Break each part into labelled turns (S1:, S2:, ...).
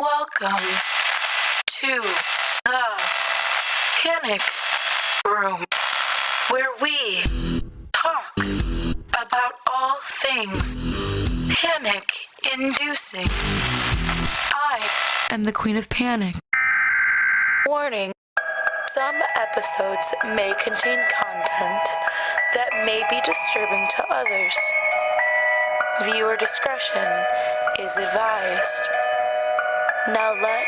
S1: Welcome to the Panic Room, where we talk about all things panic-inducing. I am the Queen of Panic. Warning, some episodes may contain content that may be disturbing to others. Viewer discretion is advised. Now let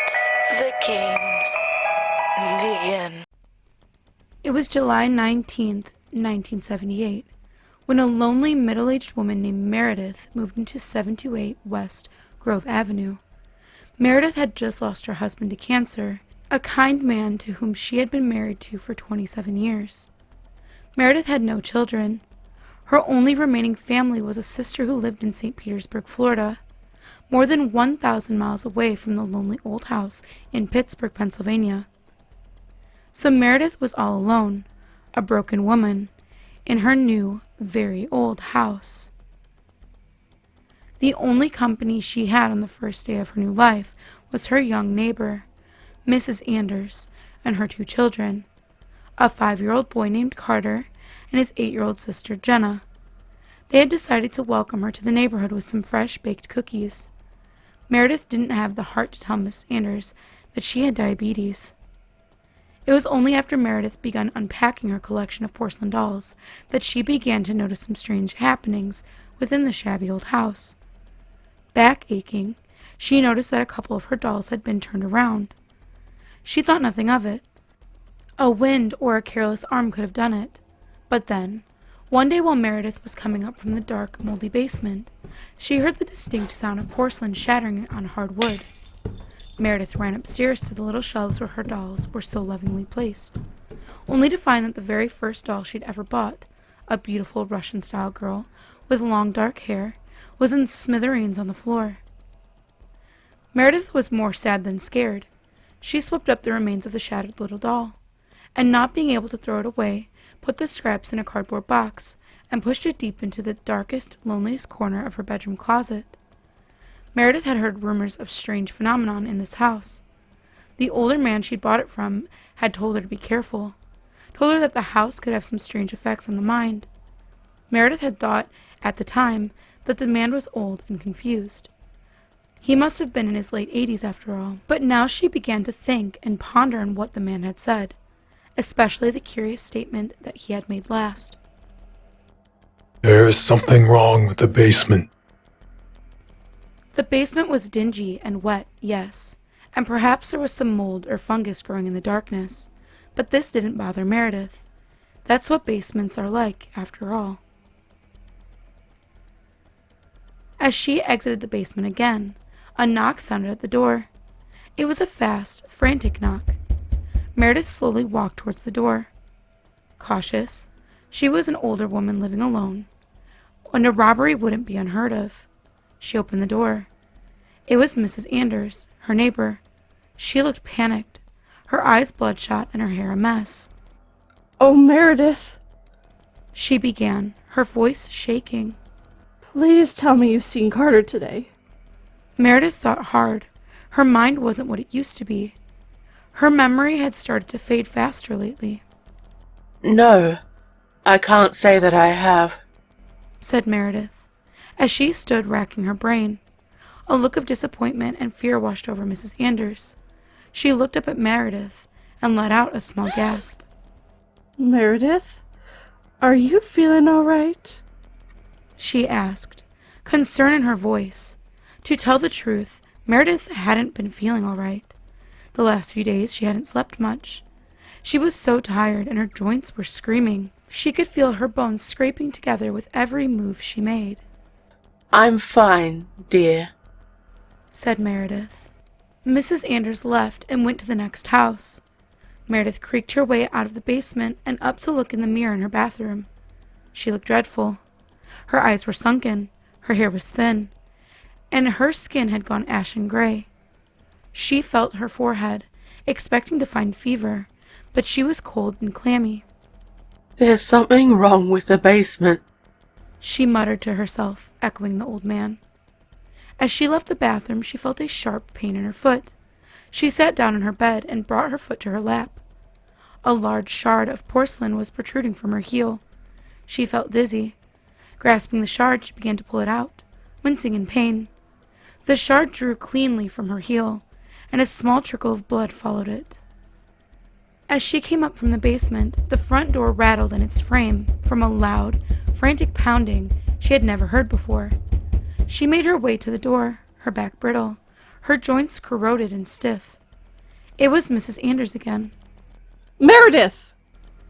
S1: the games begin. It was July 19th, 1978, when a lonely middle-aged woman named Meredith moved into 728 West Grove Avenue. Meredith had just lost her husband to cancer, a kind man to whom she had been married to for 27 years. Meredith had no children. Her only remaining family was a sister who lived in St. Petersburg, Florida, more than 1,000 miles away from the lonely old house in Pittsburgh, Pennsylvania. So Meredith was all alone, a broken woman, in her new, very old house. The only company she had on the first day of her new life was her young neighbor, Mrs. Anders, and her two children, a 5-year-old boy named Carter and his 8-year-old sister Jenna. They had decided to welcome her to the neighborhood with some fresh baked cookies. Meredith didn't have the heart to tell Mrs. Anders that she had diabetes. It was only after Meredith began unpacking her collection of porcelain dolls that she began to notice some strange happenings within the shabby old house. Back aching, she noticed that a couple of her dolls had been turned around. She thought nothing of it. A wind or a careless arm could have done it. But then, one day while Meredith was coming up from the dark, moldy basement, she heard the distinct sound of porcelain shattering on hard wood. Meredith ran upstairs to the little shelves where her dolls were so lovingly placed, only to find that the very first doll she'd ever bought, a beautiful Russian-style girl with long dark hair, was in smithereens on the floor. Meredith was more sad than scared. She swept up the remains of the shattered little doll, and not being able to throw it away, put the scraps in a cardboard box, and pushed it deep into the darkest, loneliest corner of her bedroom closet. Meredith had heard rumors of strange phenomenon in this house. The older man she'd bought it from had told her to be careful, told her that the house could have some strange effects on the mind. Meredith had thought, at the time, that the man was old and confused. He must have been in his late 80s after all, but now she began to think and ponder on what the man had said, especially the curious statement that he had made last.
S2: There is something wrong with the basement.
S1: The basement was dingy and wet, yes, and perhaps there was some mold or fungus growing in the darkness, but this didn't bother Meredith. That's what basements are like, after all. As she exited the basement again, a knock sounded at the door. It was a fast, frantic knock. Meredith slowly walked towards the door. Cautious, she was an older woman living alone, and a robbery wouldn't be unheard of. She opened the door. It was Mrs. Anders, her neighbor. She looked panicked, her eyes bloodshot and her hair a mess.
S3: "Oh, Meredith,"
S1: she began, her voice shaking.
S3: "Please tell me you've seen Carter today."
S1: Meredith thought hard. Her mind wasn't what it used to be. Her memory had started to fade faster lately.
S4: "No, I can't say that I have,"
S1: said Meredith, as she stood racking her brain. A look of disappointment and fear washed over Mrs. Anders. She looked up at Meredith and let out a small gasp.
S3: "Meredith, are you feeling all right?"
S1: she asked, concern in her voice. To tell the truth, Meredith hadn't been feeling all right. The last few days she hadn't slept much. She was so tired and her joints were screaming. She could feel her bones scraping together with every move she made.
S4: "I'm fine, dear,"
S1: said Meredith. Mrs. Anders left and went to the next house. Meredith creaked her way out of the basement and up to look in the mirror in her bathroom. She looked dreadful. Her eyes were sunken, her hair was thin, and her skin had gone ashen gray. She felt her forehead, expecting to find fever, but she was cold and clammy.
S4: "There's something wrong with the basement,"
S1: she muttered to herself, echoing the old man. As she left the bathroom, she felt a sharp pain in her foot. She sat down in her bed and brought her foot to her lap. A large shard of porcelain was protruding from her heel. She felt dizzy. Grasping the shard, she began to pull it out, wincing in pain. The shard drew cleanly from her heel, and a small trickle of blood followed it. As she came up from the basement, the front door rattled in its frame from a loud, frantic pounding she had never heard before. She made her way to the door, her back brittle, her joints corroded and stiff. It was Mrs. Anders again.
S3: Meredith!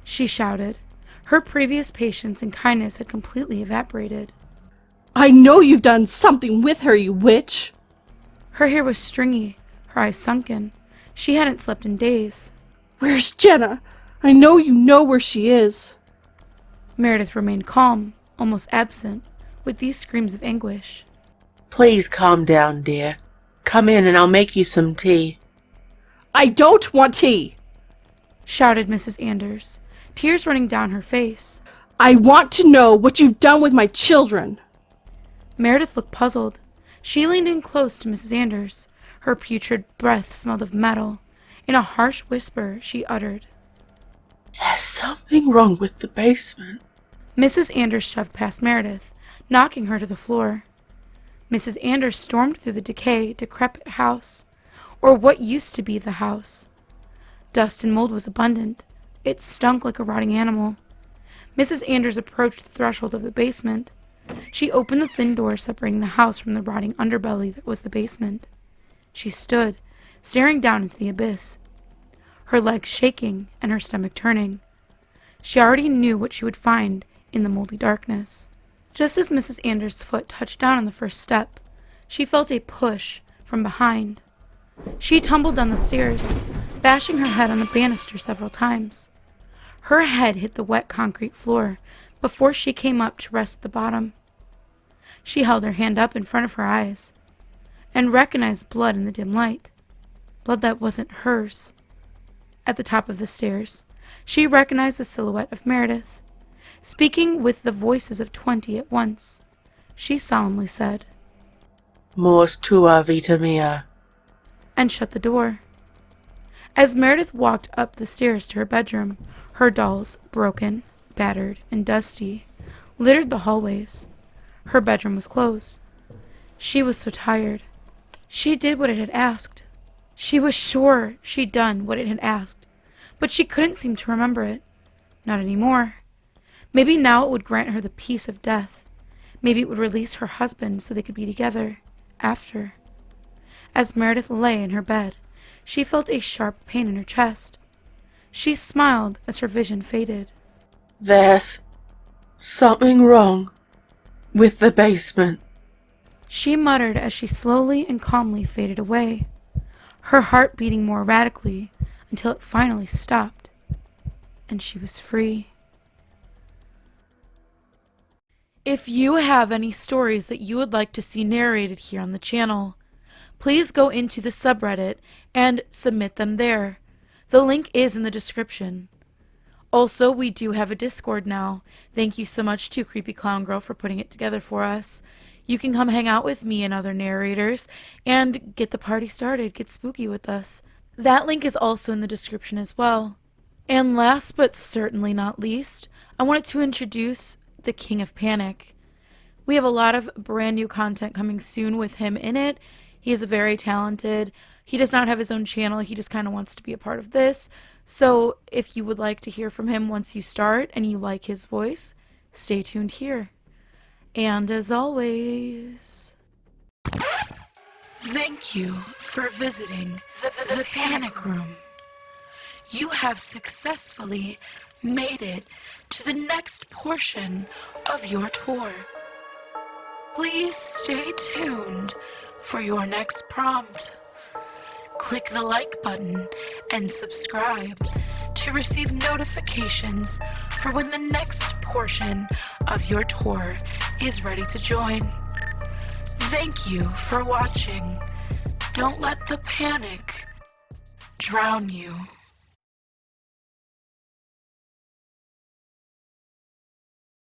S1: She shouted. Her previous patience and kindness had completely evaporated.
S3: I know you've done something with her, you witch!
S1: Her hair was stringy, her eyes sunken. She hadn't slept in days.
S3: Where's Jenna? I know you know where she is.
S1: Meredith remained calm, almost absent, with these screams of anguish.
S4: Please calm down, dear. Come in and I'll make you some tea.
S3: I don't want tea!
S1: Shouted Mrs. Anders, tears running down her face.
S3: I want to know what you've done with my children.
S1: Meredith looked puzzled. She leaned in close to Mrs. Anders. Her putrid breath smelled of metal. In a harsh whisper, she uttered,
S4: There's something wrong with the basement.
S1: Mrs. Anders shoved past Meredith, knocking her to the floor. Mrs. Anders stormed through the decrepit house, or what used to be the house. Dust and mold was abundant. It stunk like a rotting animal. Mrs. Anders approached the threshold of the basement. She opened the thin door separating the house from the rotting underbelly that was the basement. She stood, staring down into the abyss, her legs shaking and her stomach turning. She already knew what she would find in the moldy darkness. Just as Mrs. Anders' foot touched down on the first step, she felt a push from behind. She tumbled down the stairs, bashing her head on the banister several times. Her head hit the wet concrete floor before she came up to rest at the bottom. She held her hand up in front of her eyes and recognized blood in the dim light. Blood that wasn't hers. At the top of the stairs, she recognized the silhouette of Meredith. Speaking with the voices of 20 at once, she solemnly said,
S4: Mors tua vita mia.
S1: And shut the door. As Meredith walked up the stairs to her bedroom, her dolls, broken, battered, and dusty, littered the hallways. Her bedroom was closed. She was so tired. She did what it had asked. She was sure she'd done what it had asked, but she couldn't seem to remember it. Not anymore. Maybe now it would grant her the peace of death. Maybe it would release her husband so they could be together after. As Meredith lay in her bed, she felt a sharp pain in her chest. She smiled as her vision faded.
S4: There's something wrong with the basement.
S1: She muttered as she slowly and calmly faded away, her heart beating more erratically until it finally stopped, and she was free. If you have any stories that you would like to see narrated here on the channel, please go into the subreddit and submit them there. The link is in the description. Also, we do have a Discord now. Thank you so much to Creepy Clown Girl for putting it together for us. You can come hang out with me and other narrators and get the party started, get spooky with us. That link is also in the description as well. And last but certainly not least, I wanted to introduce the King of Panic. We have a lot of brand new content coming soon with him in it. He is very talented. He does not have his own channel. He just kind of wants to be a part of this. So if you would like to hear from him once you start and you like his voice, stay tuned here. And as always, thank you for visiting the Panic Room. You have successfully made it to the next portion of your tour. Please stay tuned for your next prompt. Click the like button and subscribe to receive notifications for when the next portion of your tour is ready to join. Thank you for watching. Don't let the panic drown you.